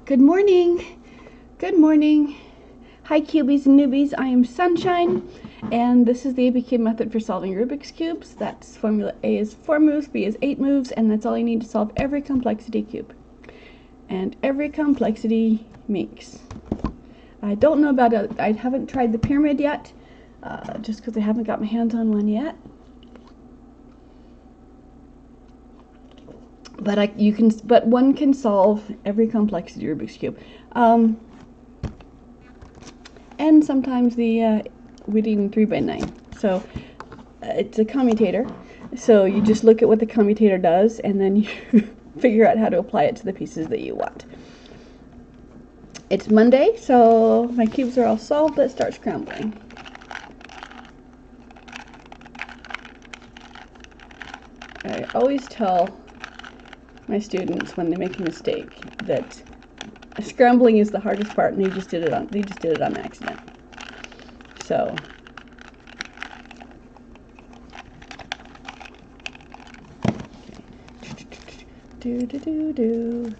Good morning. Good morning. Hi cubies and newbies, I am Sunshine, and this is the ABCube method for solving Rubik's Cubes. That's formula A is 4 moves, B is 8 moves, and that's all you need to solve every complexity cube. And every complexity minx. I don't know about it, I haven't tried the pyramid yet, just because I haven't got my hands on one yet. But one can solve every complexity Rubik's Cube. And sometimes we're eating 3x9. So it's a commutator. So you just look at what the commutator does, and then you figure out how to apply it to the pieces that you want. It's Monday, so my cubes are all solved. Let's start scrambling. I always tell my students when they make a mistake that scrambling is the hardest part, and they just did it on accident. So do.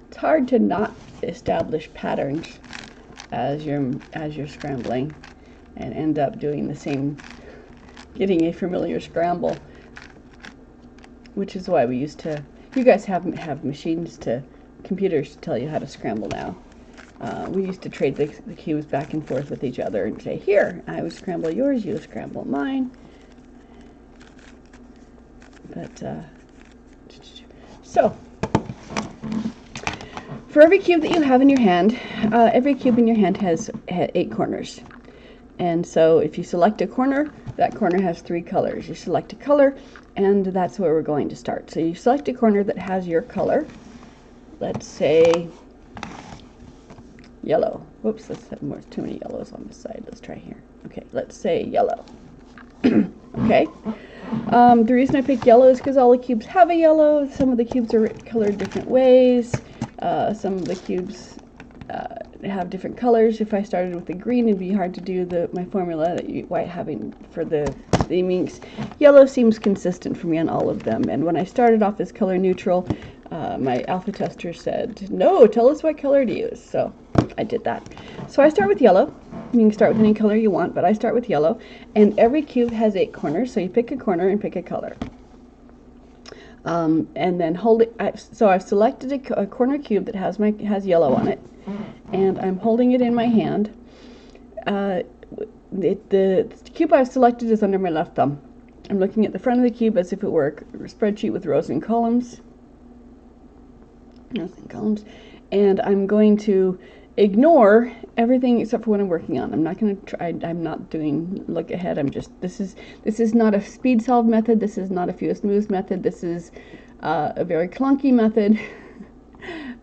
It's hard to not establish patterns as you're scrambling and end up doing the same, getting a familiar scramble, which is why we used to, you guys have computers to tell you how to scramble now. We used to trade the cubes back and forth with each other and say, here, I would scramble yours, you would scramble mine. But so for every cube that you have in your hand, every cube in your hand has 8 corners. And so if you select a corner, that corner has 3 colors. You select a color, and that's where we're going to start. So you select a corner that has your color. Let's say yellow. Whoops, that's too many yellows on this side. Let's try here. Okay, let's say yellow. Okay. The reason I picked yellow is because all the cubes have a yellow. Some of the cubes are colored different ways. Some of the cubes have different colors. If I started with the green, it'd be hard to do my formula that having for the minx. Yellow seems consistent for me on all of them. And when I started off as color neutral, my alpha tester said, no, tell us what color to use. So I did that. So I start with yellow. You can start with any color you want, but I start with yellow. And every cube has 8 corners, so you pick a corner and pick a color. And then hold it. So I've selected a corner cube that has yellow on it, and I'm holding it in my hand. The cube I've selected is under my left thumb. I'm looking at the front of the cube as if it were a spreadsheet with rows and columns. And I'm going to ignore everything except for what I'm working on. I'm not going to try. I'm not doing look ahead. This is not a speed solve method. This is not a fewest moves method. This is a very clunky method,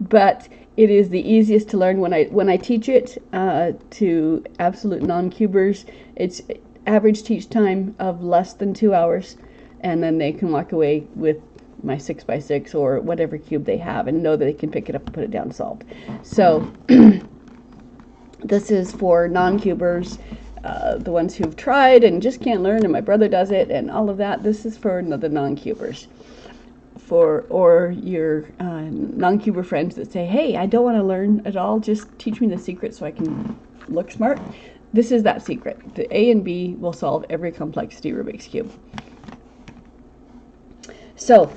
but it is the easiest to learn. When I teach it to absolute non-cubers, it's average teach time of less than 2 hours, and then they can walk away with my 6x6 or whatever cube they have and know that they can pick it up and put it down solved. So this is for non-cubers, the ones who've tried and just can't learn, and my brother does it and all of that. This is for the non-cubers, or your non-cuber friends that say, hey, I don't want to learn at all, just teach me the secret so I can look smart. This is that secret. The A and B will solve every complexity Rubik's Cube. So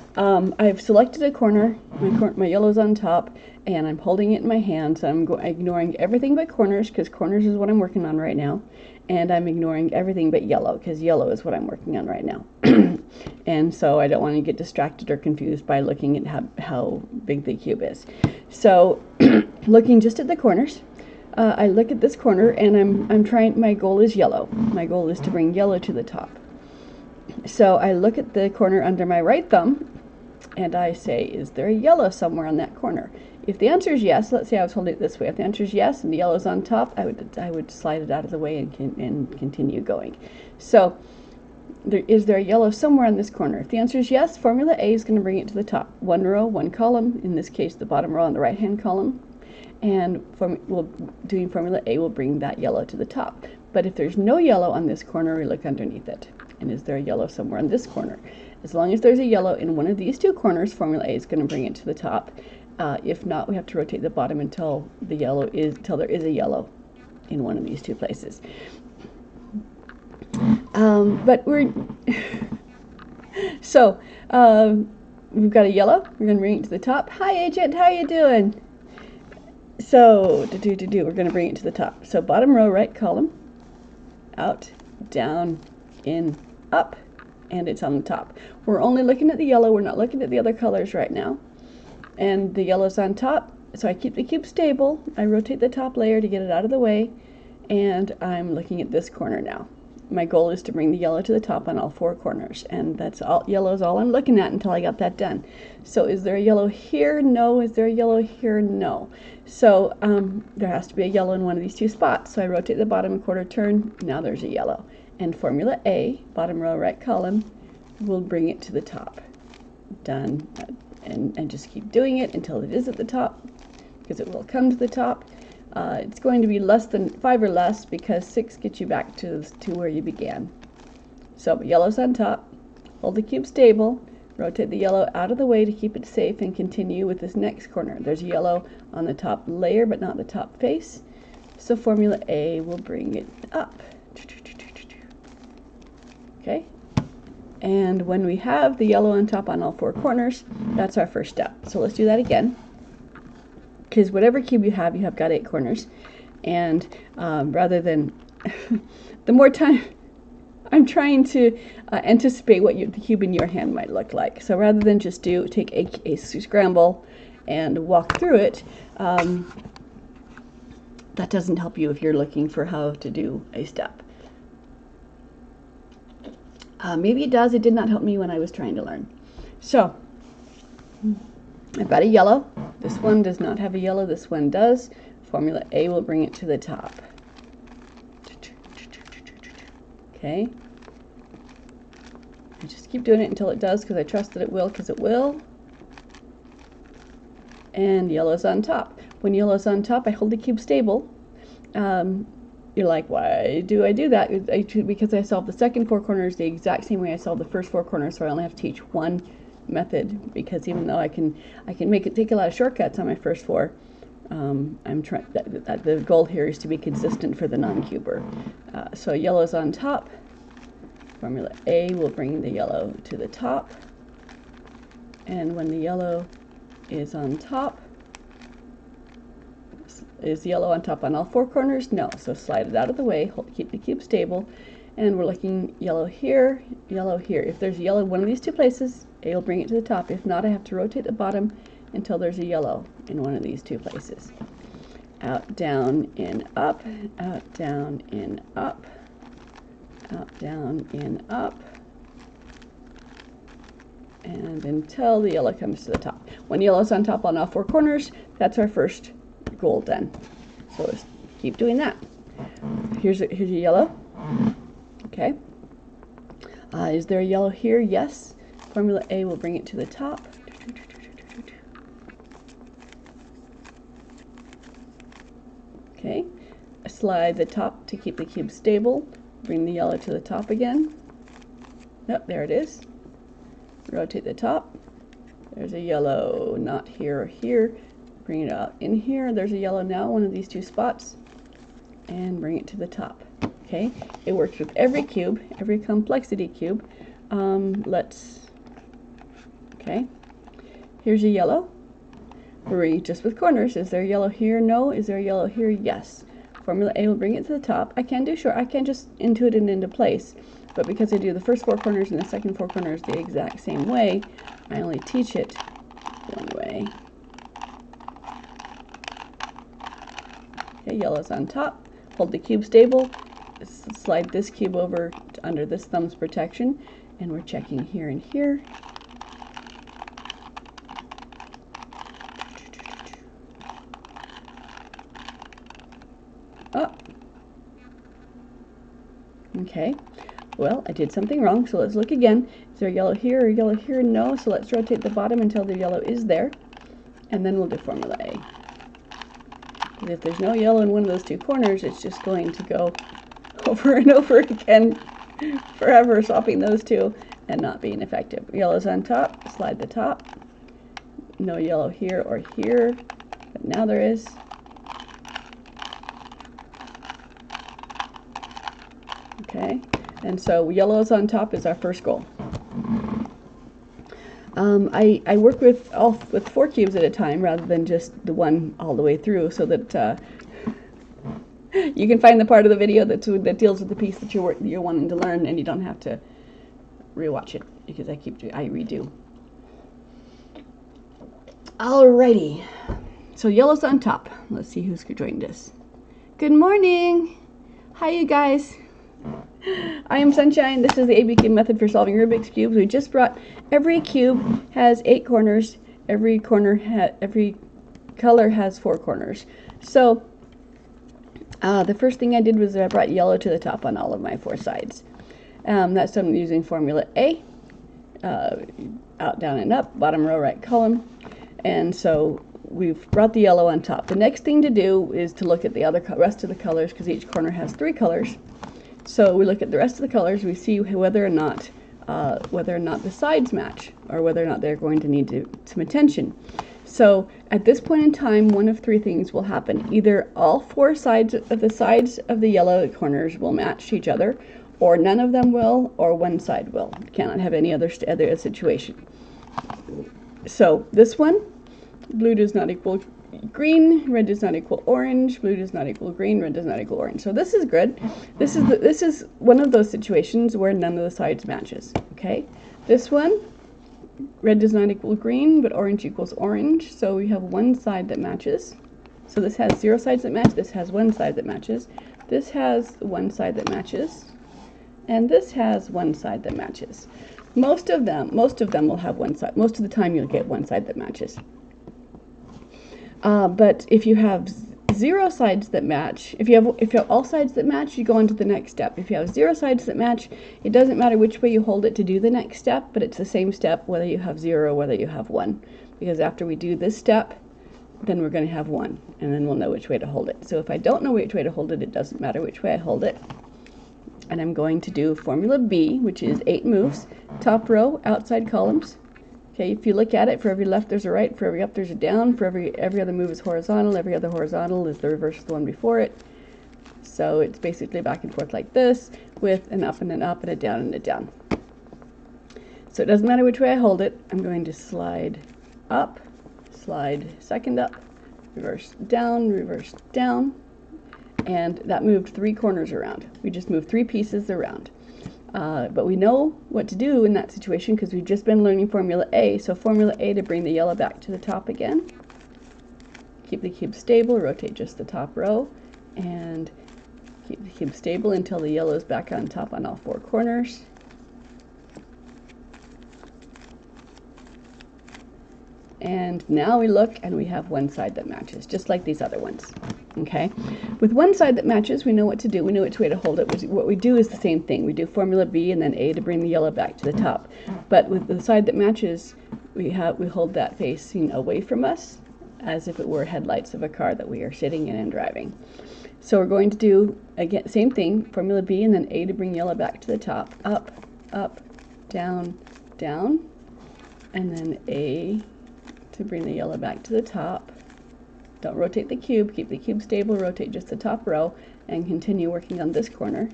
I've selected a corner, my yellow's on top, and I'm holding it in my hand, so I'm ignoring everything but corners, because corners is what I'm working on right now, and I'm ignoring everything but yellow, because yellow is what I'm working on right now. And so I don't want to get distracted or confused by looking at how big the cube is. So looking just at the corners, I look at this corner, and my goal is yellow. My goal is to bring yellow to the top. So I look at the corner under my right thumb, and I say, is there a yellow somewhere on that corner? If the answer is yes, let's say I was holding it this way. If the answer is yes and the yellow's on top, I would slide it out of the way and continue going. So is there a yellow somewhere on this corner? If the answer is yes, formula A is going to bring it to the top. 1 row, 1 column, in this case the bottom row on the right-hand column. And doing formula A will bring that yellow to the top. But if there's no yellow on this corner, we look underneath it. And is there a yellow somewhere on this corner? As long as there's a yellow in one of these two corners, formula A is going to bring it to the top. If not, we have to rotate the bottom until there is a yellow in one of these two places. But so we've got a yellow. We're going to bring it to the top. Hi, Agent. How you doing? So we're going to bring it to the top. So bottom row, right column, out, down, in, up, and it's on the top. We're only looking at the yellow. We're not looking at the other colors right now. And the yellow's on top. So I keep the cube stable. I rotate the top layer to get it out of the way, and I'm looking at this corner now. My goal is to bring the yellow to the top on all four corners, and that's all. Yellow is all I'm looking at until I got that done. So is there a yellow here? No. Is there a yellow here? No. So there has to be a yellow in one of these two spots. So I rotate the bottom a quarter turn. Now there's a yellow. And formula A, bottom row, right column, will bring it to the top. Done. And just keep doing it until it is at the top, because it will come to the top. It's going to be less than 5 or less, because 6 gets you back to where you began. So yellow's on top. Hold the cube stable. Rotate the yellow out of the way to keep it safe, and continue with this next corner. There's yellow on the top layer, but not the top face. So formula A will bring it up. Okay. And when we have the yellow on top on all four corners, that's our first step. So let's do that again. Because whatever cube you have got 8 corners. And rather than, the more time, I'm trying to anticipate what the cube in your hand might look like. So rather than just take a scramble and walk through it, that doesn't help you if you're looking for how to do a step. Maybe it does. It did not help me when I was trying to learn. So I've got a yellow. This one does not have a yellow. This one does. Formula A will bring it to the top. Okay. I just keep doing it until it does, because I trust that it will, because it will. And yellow's on top. When yellow's on top, I hold the cube stable. You're like, why do I do that? Because I solve the second 4 corners the exact same way I solved the first 4 corners, so I only have to teach one method, because even though I can take a lot of shortcuts on my first 4, I'm trying. The goal here is to be consistent for the non-cuber. So yellow's on top. Formula A will bring the yellow to the top, and when the yellow is on top, is yellow on top on all 4 corners? No. So slide it out of the way, keep the cube stable, and we're looking yellow here, yellow here. If there's yellow in one of these two places, A will bring it to the top. If not, I have to rotate the bottom until there's a yellow in one of these two places. Out, down, in, up, out, down, in, up, out, down, in, up, and until the yellow comes to the top. When yellow's on top on all 4 corners, that's our first goal done. So let's keep doing that. Here's your yellow. Okay. Is there a yellow here? Yes. Formula A will bring it to the top. Okay. Slide the top to keep the cube stable. Bring the yellow to the top again. Yep, there it is. Rotate the top. There's a yellow, not here or here. Bring it out in here. There's a yellow now, one of these two spots. And bring it to the top. Okay, it works with every cube, every complexity cube. Okay, here's a yellow. We're just with corners. Is there a yellow here? No. Is there a yellow here? Yes. Formula A will bring it to the top. I can just intuit it into place, but because I do the first 4 corners and the second 4 corners the exact same way, I only teach it one way. Okay, yellow's on top. Hold the cube stable. Slide this cube over under this thumb's protection, and we're checking here and here. Up. Okay, well, I did something wrong, so let's look again. Is there a yellow here or a yellow here? No, so let's rotate the bottom until the yellow is there, and then we'll do formula A. If there's no yellow in one of those two corners, it's just going to go over and over again forever, swapping those two and not being effective. Yellow's on top, slide the top. No yellow here or here, but now there is. Okay, and so yellow is on top is our first goal. I work with 4 cubes at a time rather than just the one all the way through, so that you can find the part of the video that deals with the piece that you're wanting to learn, and you don't have to rewatch it because I redo. Alrighty, so yellow's on top. Let's see who's joined us. Good morning. Hi, you guys. I am Sunshine. This is the ABCube method for solving Rubik's cubes. We just brought, every cube has 8 corners. Every color has 4 corners. So the first thing I did was I brought yellow to the top on all of my 4 sides. That's done using formula A, out, down, and up, bottom row, right column. And so we've brought the yellow on top. The next thing to do is to look at the rest of the colors, because each corner has 3 colors. So we look at the rest of the colors, we see whether or not the sides match, or whether or not they're going to need some attention. So at this point in time, one of 3 things will happen. Either all 4 sides of the yellow corners will match each other, or none of them will, or one side will. Cannot have any other situation. So this one, blue does not equal green, red does not equal orange, blue does not equal green, red does not equal orange. So this is good. This is one of those situations where none of the sides matches. Okay, this one, red does not equal green, but orange equals orange. So we have one side that matches. So this has 0 sides that match. This has 1 side that matches. This has 1 side that matches, and this has 1 side that matches. Most of them will have 1 side. Most of the time, you'll get 1 side that matches. But if you have 0 sides that match, if you have all sides that match, you go on to the next step. If you have 0 sides that match, it doesn't matter which way you hold it to do the next step, but it's the same step whether you have 0 or whether you have 1. Because after we do this step, then we're going to have 1, and then we'll know which way to hold it. So if I don't know which way to hold it, it doesn't matter which way I hold it. And I'm going to do formula B, which is 8 moves, top row, outside columns. Okay, if you look at it, for every left there's a right, for every up there's a down, for every other move is horizontal, every other horizontal is the reverse of the one before it. So it's basically back and forth like this, with an up and an up and a down and a down. So it doesn't matter which way I hold it. I'm going to slide up, slide second up, reverse down, and that moved 3 corners around. We just moved 3 pieces around. But we know what to do in that situation because we've just been learning formula A. So formula A to bring the yellow back to the top again. Keep the cube stable, rotate just the top row, and keep the cube stable until the yellow is back on top on all 4 corners. And now we look and we have 1 side that matches, just like these other ones. Okay, with 1 side that matches, we know what to do. We know which way to hold it. What we do is the same thing. We do formula B and then A to bring the yellow back to the top. But with the side that matches, we hold that facing away from us, as if it were headlights of a car that we are sitting in and driving. So we're going to do again same thing. Formula B and then A to bring yellow back to the top. Up, up, down, down, and then A to bring the yellow back to the top. Don't rotate the cube, keep the cube stable, rotate just the top row, and continue working on this corner.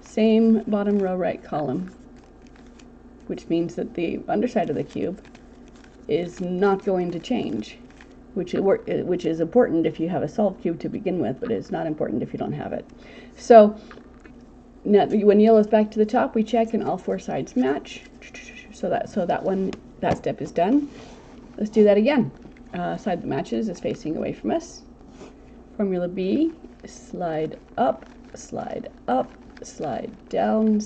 Same bottom row, right column, which means that the underside of the cube is not going to change, which is important if you have a solved cube to begin with, but it's not important if you don't have it. So now when yellow is back to the top, we check and all 4 sides match. So that step is done. Let's do that again. Side that matches is facing away from us. Formula B, slide up, slide down,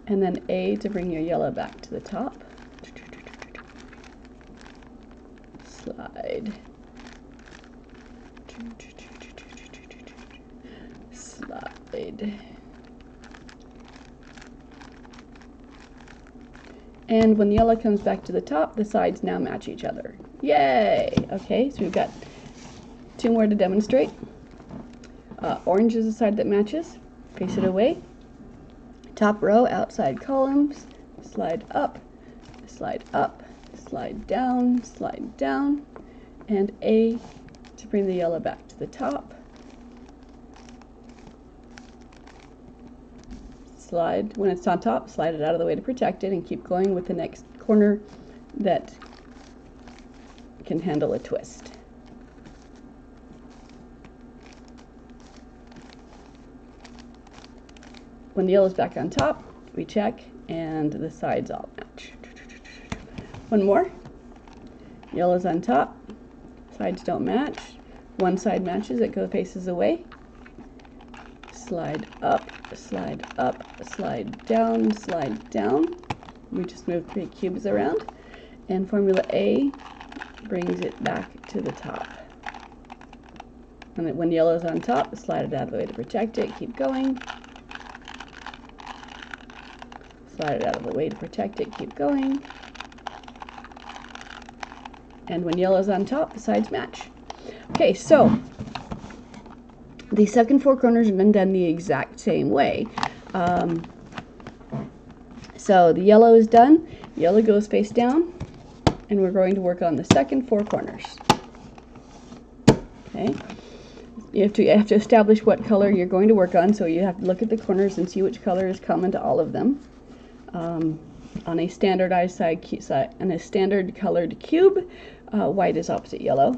and then A to bring your yellow back to the top. Slide, And when the yellow comes back to the top, the sides now match each other. Yay! Okay, so we've got 2 more to demonstrate. Orange is the side that matches. Face it away. Top row, outside columns. Slide up, slide up, slide down, and A to bring the yellow back to the top. Slide, when it's on top, slide it out of the way to protect it and keep going with the next corner that can handle a twist. When the yellow's back on top, we check and the sides all match. One more. Yellow's on top, sides don't match. One side matches, it faces away. Slide up, slide down. We just move 3 cubes around, and formula A brings it back to the top. And when yellow's on top, slide it out of the way to protect it, keep going. Slide it out of the way to protect it, keep going. And when yellow's on top, the sides match. Okay, so the second 4 corners have been done the exact same way. So the yellow is done, yellow goes face down, and we're going to work on the second 4 corners. Okay, you have to establish what color you're going to work on, so you have to look at the corners and see which color is common to all of them. On a standardized side and a standard colored cube, white is opposite yellow.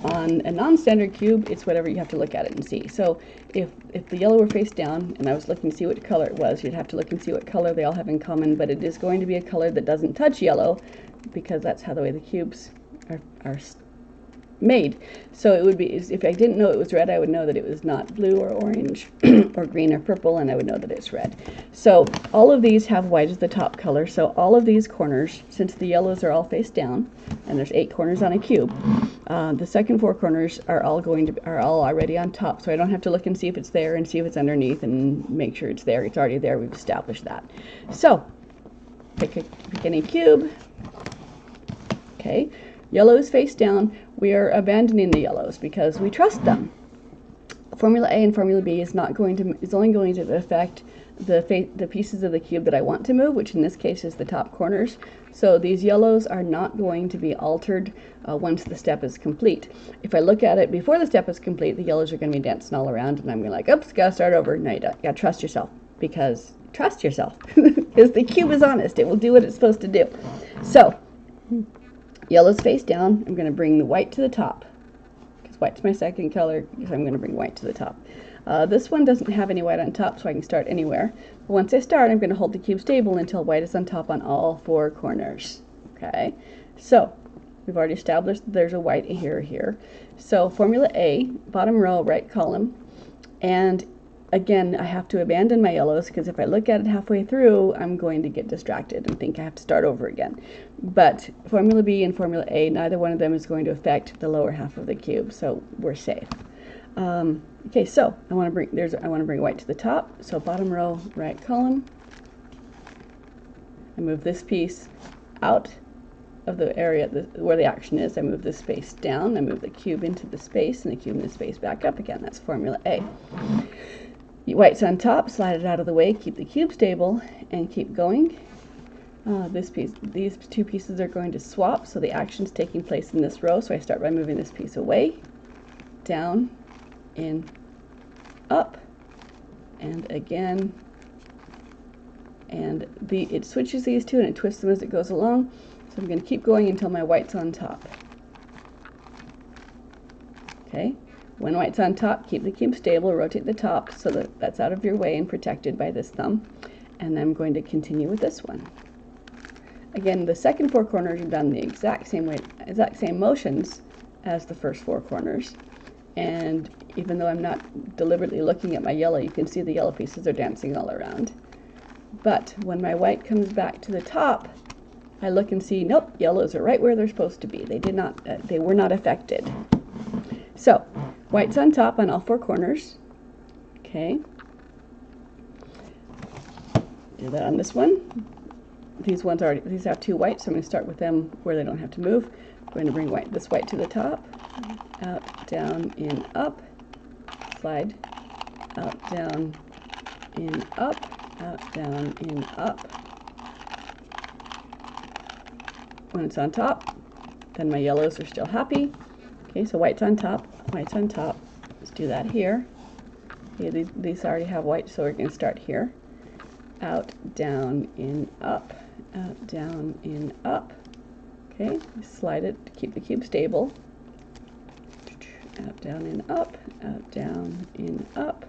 On a non-standard cube, it's whatever, you have to look at it and see. So if the yellow were face down and I was looking to see what color it was, you'd have to look and see what color they all have in common, but it is going to be a color that doesn't touch yellow because that's how the way the cubes are made. So it would be, if I didn't know it was red, I would know that it was not blue or orange or green or purple, and I would know that it's red. So all of these have white as the top color, so all of these corners, since the yellows are all face down, and there's 8 corners on a cube, the second 4 corners are all already on top, so I don't have to look and see if it's there and see if it's underneath and make sure it's there. It's already there. We've established that. So pick any cube. Okay, yellow is face down. We are abandoning the yellows because we trust them. Formula A and Formula B is only going to affect the pieces of the cube that I want to move, which in this case is the top corners. So these yellows are not going to be altered once the step is complete. If I look at it before the step is complete, the yellows are going to be dancing all around, and I'm going to like, oops, gotta start over. No, you don't. You gotta trust yourself, because the cube is honest. It will do what it's supposed to do. So yellow's face down. I'm going to bring the white to the top, because white's my second color, because I'm going to bring white to the top. This one doesn't have any white on top, so I can start anywhere. But once I start, I'm going to hold the cube stable until white is on top on all 4 corners. Okay, so we've already established that there's a white here. So formula A, bottom row, right column, and again, I have to abandon my yellows, because if I look at it halfway through, I'm going to get distracted and think I have to start over again. But formula B and formula A, neither one of them is going to affect the lower half of the cube, so we're safe. Okay, so I want to bring white to the top. So bottom row, right column. I move this piece out of the area where the action is. I move this space down. I move the cube into the space, and the cube in the space back up again. That's formula A. White's on top. Slide it out of the way. Keep the cube stable, and keep going. These 2 pieces are going to swap, so the action's taking place in this row. So I start by moving this piece away, down, in, up, and again, and it switches these 2 and it twists them as it goes along. So I'm going to keep going until my white's on top. Okay, when white's on top, keep the cube stable, rotate the top so that that's out of your way and protected by this thumb, and I'm going to continue with this one. Again, the second 4 corners are done the exact same way, exact same motions as the first 4 corners. And even though I'm not deliberately looking at my yellow, you can see the yellow pieces are dancing all around. But when my white comes back to the top, I look and see, nope, yellows are right where they're supposed to be. They were not affected. So white's on top on all 4 corners. Okay. Do that on this one. these have two whites, so I'm going to start with them where they don't have to move. I'm going to bring this white to the top, out, down, in, up, slide, out, down, in, up, out, down, in, up. When it's on top, then my yellows are still happy. Okay, so white's on top, white's on top. Let's do that here. Okay, these already have white, so we're going to start here. Out, down, in, up, out, down, in, up. Okay, slide it to keep the cube stable. Out, down, in, up, out, down, in, up,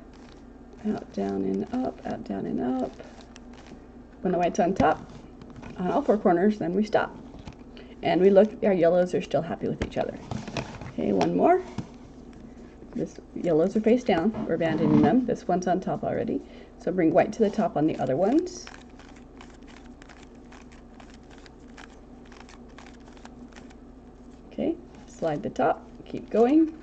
out, down, in, up, out, down, in, up. When the white's on top, on all four corners, then we stop. And we look, our yellows are still happy with each other. Okay, one more. This yellows are face down, we're abandoning them. This one's on top already. So bring white to the top on the other ones. Okay, slide the top, keep going.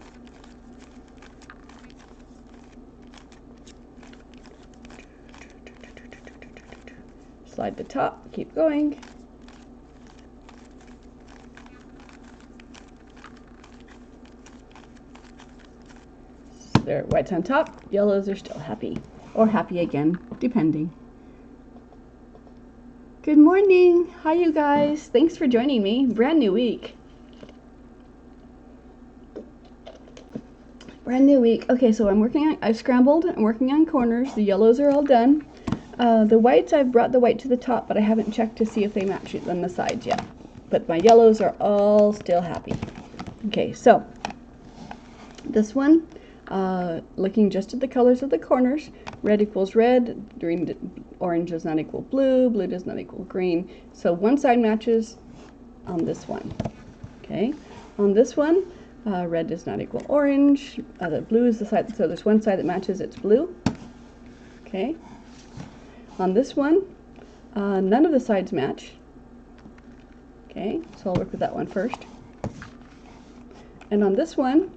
Slide the top, keep going. There, white's on top, yellows are still happy. Or happy again, depending. Good morning. Hi, you guys. Thanks for joining me. Brand new week. Brand new week. Okay, so I've scrambled. I'm working on corners. The yellows are all done. The whites, I've brought the white to the top, but I haven't checked to see if they match it on the sides yet. But my yellows are all still happy. Okay, so this one, looking just at the colors of the corners, red equals red, orange does not equal blue, blue does not equal green. So one side matches on this one. Okay, on this one, red does not equal orange. The blue is the side, so there's one side that matches, it's blue. Okay, on this one, none of the sides match. Okay, so I'll work with that one first. And on this one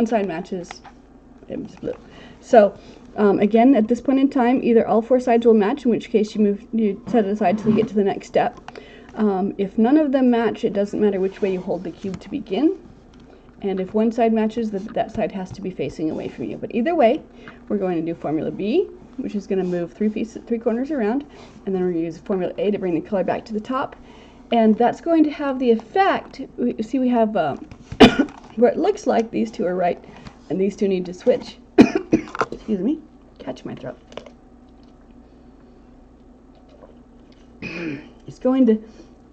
side matches, it's blue. So again, at this point in time, either all four sides will match, in which case you set it aside till you get to the next step. If none of them match, it doesn't matter which way you hold the cube to begin. And if one side matches, that side has to be facing away from you. But either way, we're going to do formula B, which is going to move three corners around, and then we're going to use formula A to bring the color back to the top. And that's going to have the effect, see we have where it looks like these two are right and these two need to switch. Excuse me, catch my throat. It's going to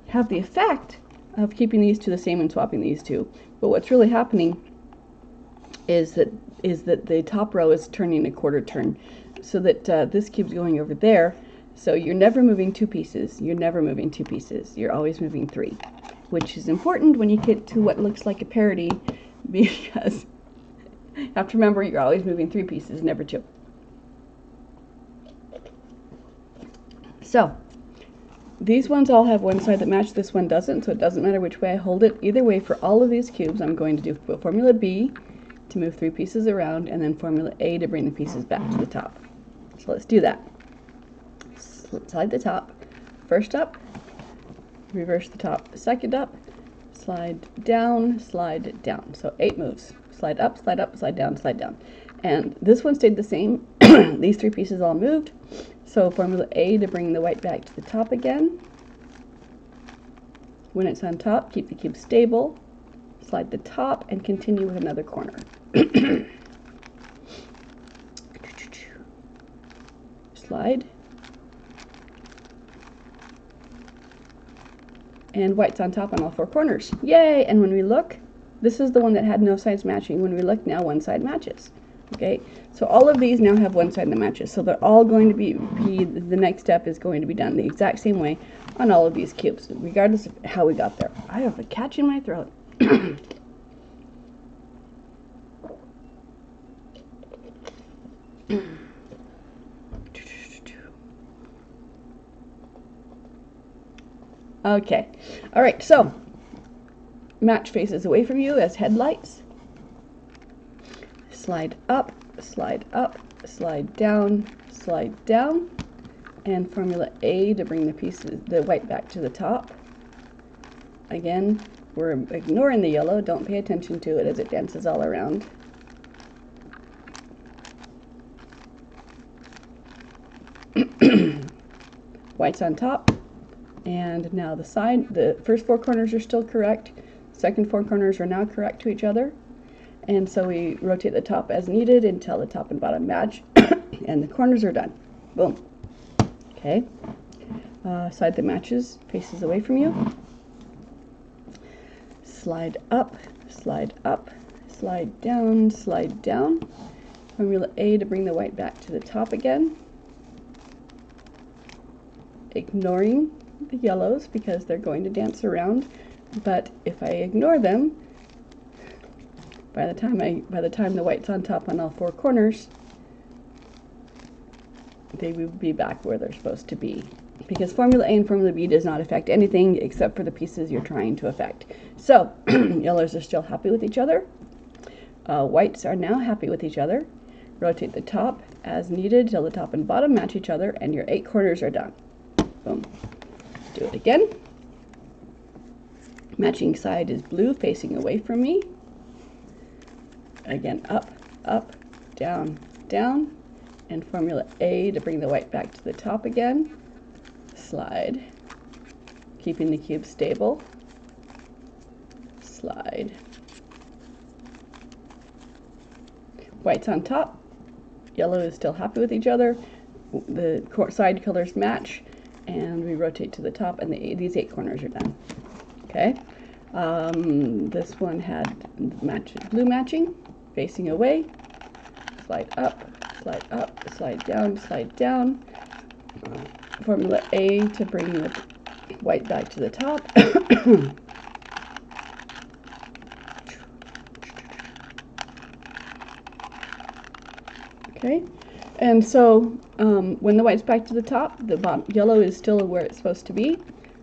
have the effect of keeping these two the same and swapping these two. But what's really happening is that the top row is turning a quarter turn, so that this cube's going over there. So you're never moving two pieces. You're never moving two pieces. You're always moving three, which is important when you get to what looks like a parity, because you have to remember you're always moving three pieces, never two. So these ones all have one side that match, this one doesn't, so it doesn't matter which way I hold it. Either way, for all of these cubes, I'm going to do formula B to move three pieces around, and then formula A to bring the pieces back to the top. So let's do that. Slide the top, first up, reverse the top, second up, slide down, so 8 moves. Slide up, slide up, slide down, slide down. And this one stayed the same. These three pieces all moved. So formula A to bring the white back to the top again. When it's on top, keep the cube stable, slide the top, and continue with another corner. Slide. And white's on top on all four corners. Yay! And when we look, this is the one that had no sides matching. When we look now, one side matches. Okay, so all of these now have one side that matches. So they're all going to be the next step is going to be done the exact same way on all of these cubes, regardless of how we got there. I have a catch in my throat. Okay, all right, so match faces away from you as headlights. Slide up, slide down, and Formula A to bring the white back to the top. Again, we're ignoring the yellow. Don't pay attention to it as it dances all around. White's on top, and now the first four corners are still correct. Second four corners are now correct to each other, and so we rotate the top as needed until the top and bottom match, and the corners are done. Boom. Okay. Side that matches faces away from you. Slide up, slide up, slide down, slide down. Formula A to bring the white back to the top again. Ignoring the yellows because they're going to dance around, but if I ignore them, by the time the white's on top on all four corners, they will be back where they're supposed to be, because Formula A and Formula B does not affect anything except for the pieces you're trying to affect. So yellows are still happy with each other. Whites are now happy with each other. Rotate the top as needed till the top and bottom match each other, and your 8 corners are done. Boom. Do it again. Matching side is blue, facing away from me. Again, up, up, down, down. And Formula A to bring the white back to the top again. Slide. Keeping the cube stable. Slide. White's on top. Yellow is still happy with each other. The side colors match. And we rotate to the top, and these 8 corners are done. Okay. This one had blue matching, facing away. Slide up, slide down. Formula A to bring the white back to the top. Okay. And so when the white's back to the top, the yellow is still where it's supposed to be.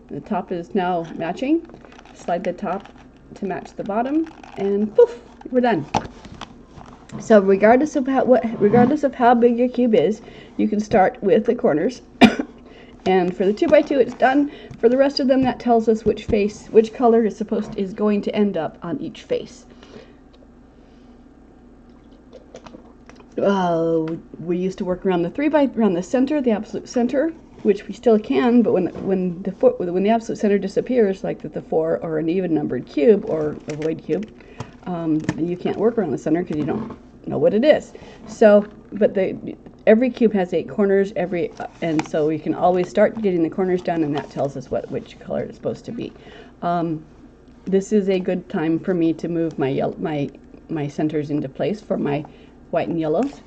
The top is now matching. Slide the top to match the bottom, and poof, we're done. So regardless of how big your cube is, you can start with the corners. And for the 2x2, it's done. For the rest of them, that tells us which color is going to end up on each face. We used to work around around the center, the absolute center, which we still can, but when the absolute center disappears, like the 4 or an even numbered cube or a void cube, you can't work around the center because you don't know what it is. So, but every cube has 8 corners, and so we can always start getting the corners done, and that tells us which color it's supposed to be. This is a good time for me to move my centers into place for my white and yellows.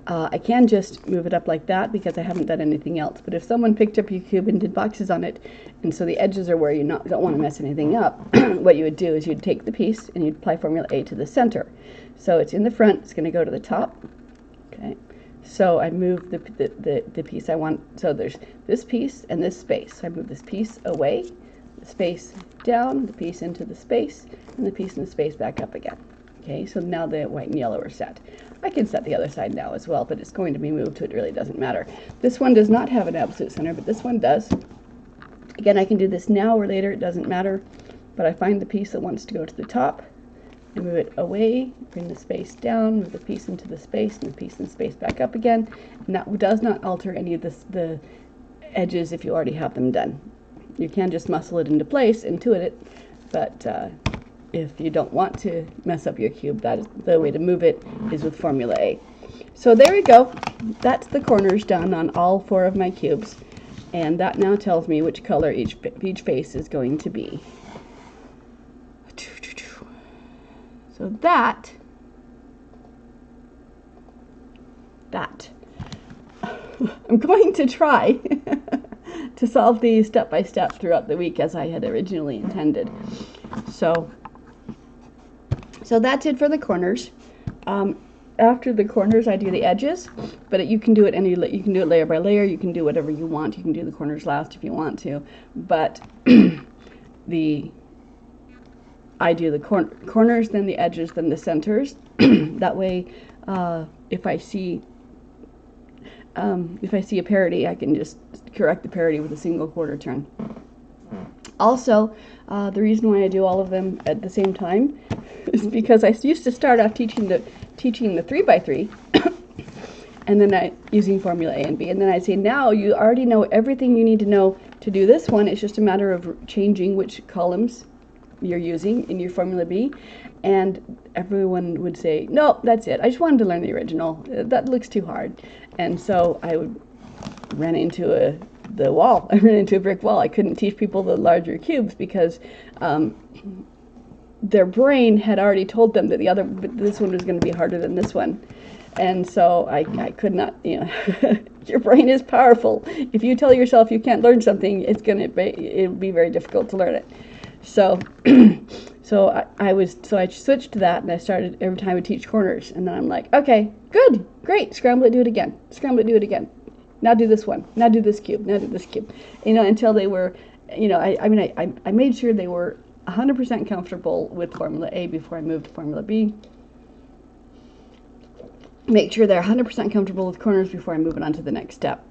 I can just move it up like that because I haven't done anything else. But if someone picked up your cube and did boxes on it, and so the edges are where you don't want to mess anything up, what you would do is you'd take the piece and you'd apply Formula A to the center. So it's in the front, it's going to go to the top. Okay. So I move the piece I want. So there's this piece and this space. I move this piece away, the space down, the piece into the space, and the piece in the space back up again. Okay, so now the white and yellow are set. I can set the other side now as well, but it's going to be moved, so it really doesn't matter. This one does not have an absolute center, but this one does. Again, I can do this now or later, it doesn't matter, but I find the piece that wants to go to the top, and move it away, bring the space down, move the piece into the space, and the piece in the space back up again, and that does not alter any of the edges if you already have them done. You can just muscle it into place, intuit it, but if you don't want to mess up your cube, that is the way to move it, is with Formula A. So there we go. That's the corners done on all 4 of my cubes, and that now tells me which color each face is going to be. So that I'm going to try to solve these step by step throughout the week as I had originally intended. So that's it for the corners. After the corners, I do the edges, but you can do it you can do it layer by layer. You can do whatever you want. You can do the corners last if you want to, but I do the corners, then the edges, then the centers. That way, if I see if I see a parity, I can just correct the parity with a single quarter turn. Also, the reason why I do all of them at the same time is because I used to start off teaching the 3x3, and then using formula A and B, and then I'd say, now you already know everything you need to know to do this one. It's just a matter of changing which columns you're using in your formula B. And everyone would say, no, that's it. I just wanted to learn the original. That looks too hard. And so I ran into the wall. I ran into a brick wall. I couldn't teach people the larger cubes because their brain had already told them that this one was going to be harder than this one. And so I could not, your brain is powerful. If you tell yourself you can't learn something, it'll be very difficult to learn it. So, I switched to that, and I started every time I would teach corners, and then I'm like, okay, good, great, scramble it, do it again, scramble it, do it again. Now do this one, now do this cube, now do this cube, until they were, I made sure they were 100% comfortable with formula A before I moved to formula B. Make sure they're 100% comfortable with corners before I move it on to the next step.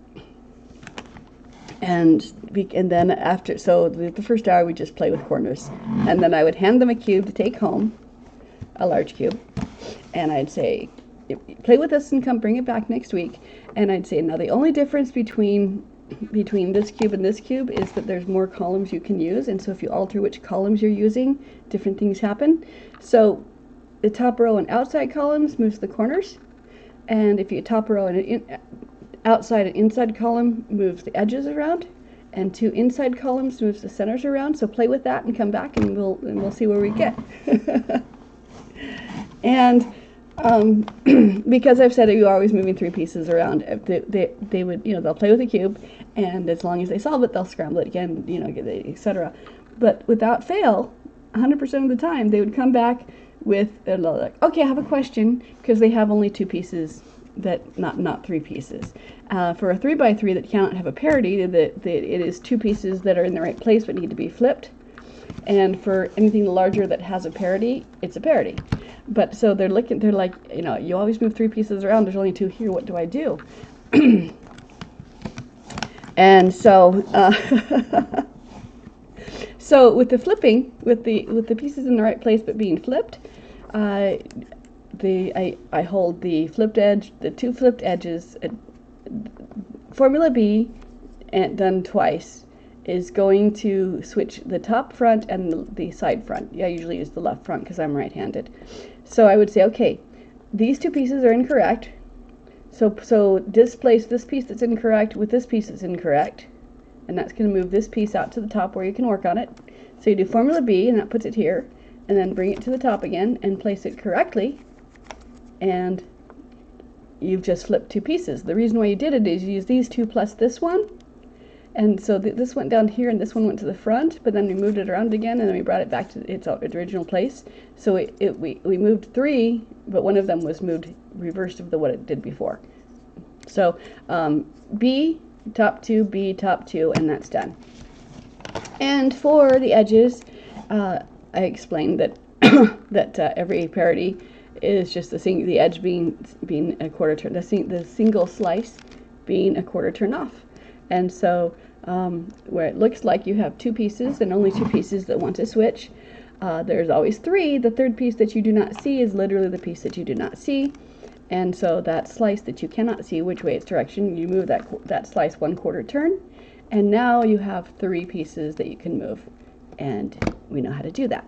And then after, so the first hour we just play with corners, and then I would hand them a cube to take home, a large cube, and I'd say, play with this and come bring it back next week. And I'd say, now the only difference between this cube and this cube is that there's more columns you can use, and so if you alter which columns you're using, different things happen. So the top row and outside columns moves the corners, and if you top row and outside and inside column moves the edges around, and two inside columns moves the centers around. So play with that and come back, and we'll see where we get. And because I've said you're always moving three pieces around, they would, they'll play with the cube, and as long as they solve it, they'll scramble it again, etc. But without fail, 100% of the time, they would come back with, like, okay, I have a question, because they have only two pieces, not three pieces. For a 3x3 that cannot have a parity, it is two pieces that are in the right place but need to be flipped. And for anything larger that has a parity, it's a parity. But so they're like, you always move three pieces around, there's only two here, what do I do? And so so with the flipping, with the pieces in the right place but being flipped, I hold the flipped edge, the two flipped edges. Formula B, and done twice, is going to switch the top front and the side front. I usually use the left front because I'm right-handed. So I would say, okay, these two pieces are incorrect. So displace this piece that's incorrect with this piece that's incorrect, and that's going to move this piece out to the top where you can work on it. So you do formula B, and that puts it here, and then bring it to the top again and place it correctly, and you've just flipped two pieces. The reason why you did it is you use these two plus this one, and so this went down here and this one went to the front, but then we moved it around again, and then we brought it back to its original place. So we moved three, but one of them was moved reversed of what it did before. So B, top two, B, top two, and that's done. And for the edges, I explained that that every parity is just the edge being a quarter turn, the single slice being a quarter turn off. And so where it looks like you have two pieces and only two pieces that want to switch, there's always three. The third piece that you do not see is literally the piece that you do not see. And so that slice that you cannot see which way its direction, you move that slice 1/4 turn, and now you have three pieces that you can move, and we know how to do that.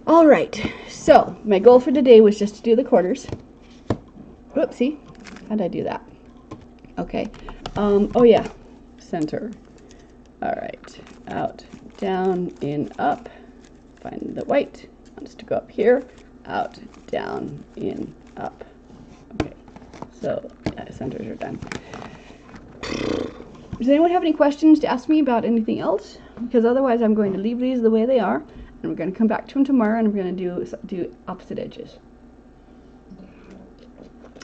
All right, so my goal for today was just to do the quarters. Whoopsie, how did I do that? Okay, oh yeah, center. All right, out, down, in, up, find the white, wants to go up here, out, down, in, up. Okay, so centers are done. Does anyone have any questions to ask me about anything else? Because otherwise I'm going to leave these the way they are, and we're going to come back to them tomorrow, and we're going to do opposite edges.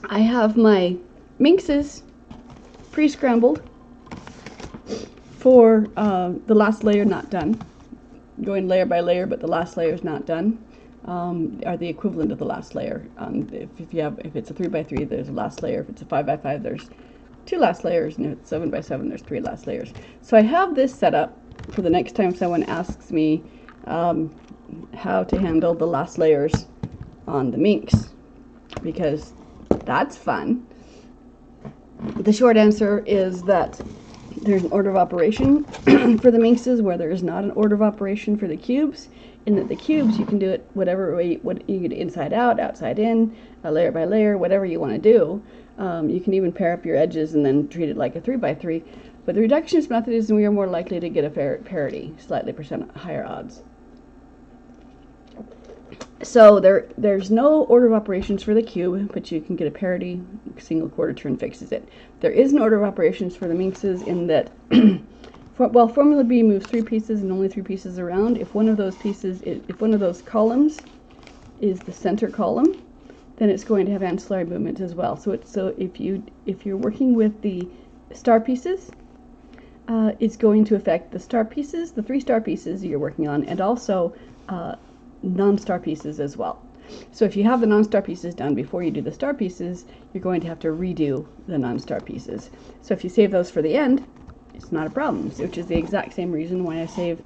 I have my minxes pre-scrambled for the last layer not done. Going layer by layer, but the last layer is not done. are the equivalent of the last layer. If it's a 3x3, there's a last layer. If it's a 5x5, there's 2 last layers, and if it's 7x7, there's 3 last layers. So I have this set up for the next time someone asks me how to handle the last layers on the minks, because that's fun. The short answer is that there's an order of operation for the minxes where there is not an order of operation for the cubes. In that the cubes, you can do it whatever way, what you can do, inside out, outside in, layer by layer, whatever you want to do. You can even pair up your edges and then treat it like a 3x3. But the reductionist method is we are more likely to get a parity, slightly percent higher odds. So there's no order of operations for the cube, but you can get a parity. Single quarter turn fixes it. There is an order of operations for the minxes in that well, formula B moves 3 pieces and only 3 pieces around. If one of those pieces, if one of those columns is the center column, then it's going to have ancillary movement as well. So if you're working with the star pieces, it's going to affect the star pieces, the 3 star pieces you're working on, and also non-star pieces as well. So if you have the non-star pieces done before you do the star pieces, you're going to have to redo the non-star pieces. So if you save those for the end, it's not a problem, which is the exact same reason why I save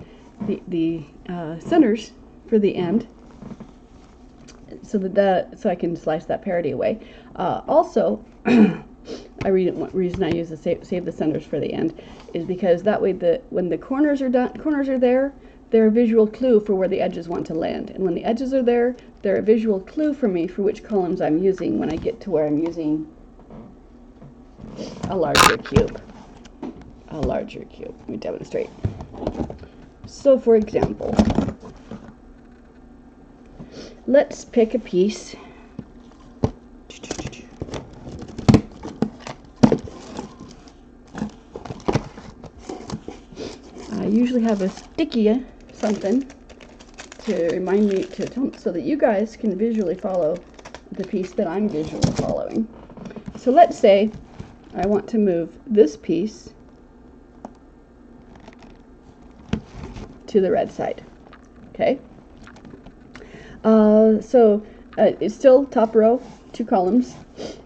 the centers for the end, so that so I can slice that parity away. Also, one reason I use the save the centers for the end is because that way when the corners are there, they're a visual clue for where the edges want to land, and when the edges are there, they're a visual clue for me for which columns I'm using when I get to where I'm using a larger cube. Let me demonstrate. So for example, let's pick a piece. I usually have a sticky something to remind me so that you guys can visually follow the piece that I'm visually following. So let's say I want to move this piece to the red side. Okay. It's still top row, 2 columns,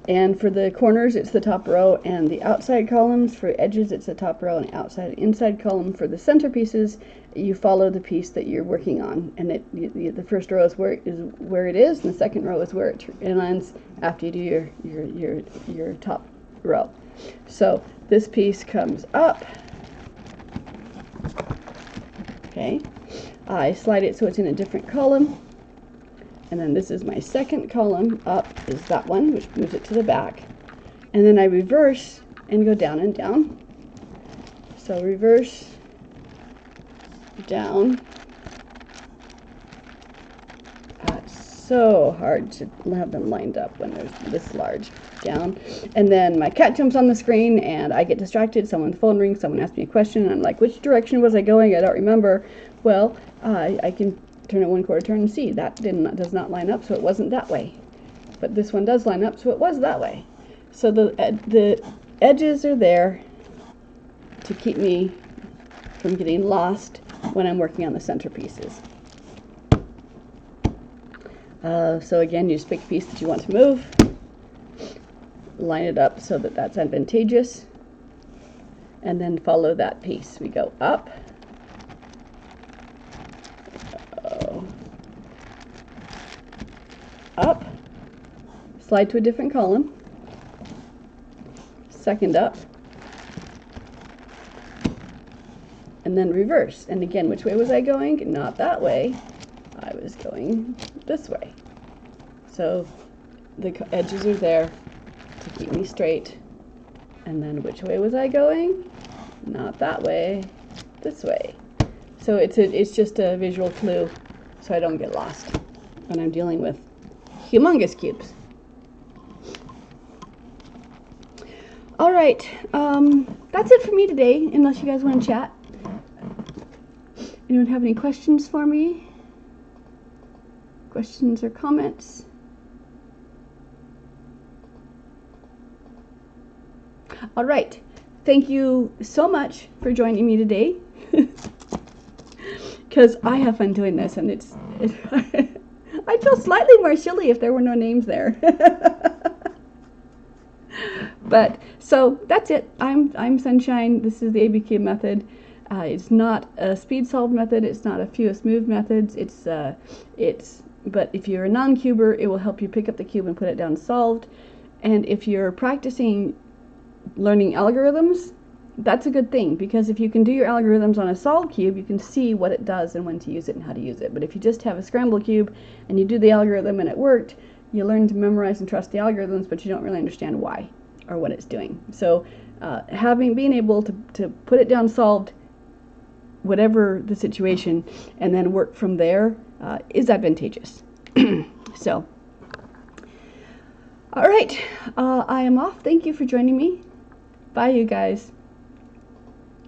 and for the corners it's the top row and the outside columns. For edges it's the top row and outside and inside column. For the center pieces, you follow the piece that you're working on, and the first row is where it is, and the second row is where it lands after you do your top row. So this piece comes up. Okay, I slide it so it's in a different column, and then this is my second column up is that one, which moves it to the back, and then I reverse and go down and down. So reverse, down. It's so hard to have them lined up when there's this large. Down, and then my cat jumps on the screen and I get distracted. Someone's phone rings, someone asks me a question, and I'm like, which direction was I going? I don't remember. Well, I can turn it 1/4 turn and see that does not line up, so it wasn't that way. But this one does line up, so it was that way. So the edges are there to keep me from getting lost when I'm working on the center pieces. So again, you just pick a piece that you want to move, line it up so that that's advantageous, and then follow that piece. We go up, up, slide to a different column, second up, and then reverse. And again, which way was I going? Not that way. I was going this way. So the edges are there to keep me straight. And then which way was I going? Not that way, this way. So it's just a visual clue so I don't get lost when I'm dealing with humongous cubes. All right, that's it for me today, unless you guys want to chat. Anyone have any questions for me? Questions or comments? All right, thank you so much for joining me today, because I have fun doing this, and I'd feel slightly more silly if there were no names there. But so that's it. I'm Sunshine. This is the ABCube method. It's not a speed solve method. It's not a fewest move methods. But if you're a non-cuber, it will help you pick up the cube and put it down solved. And if you're practicing learning algorithms, that's a good thing, because if you can do your algorithms on a solved cube, you can see what it does and when to use it and how to use it. But if you just have a scramble cube and you do the algorithm and it worked, you learn to memorize and trust the algorithms, but you don't really understand why or what it's doing. So being able to put it down solved, whatever the situation, and then work from there is advantageous. So, all right, I am off. Thank you for joining me. Bye, you guys.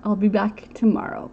I'll be back tomorrow.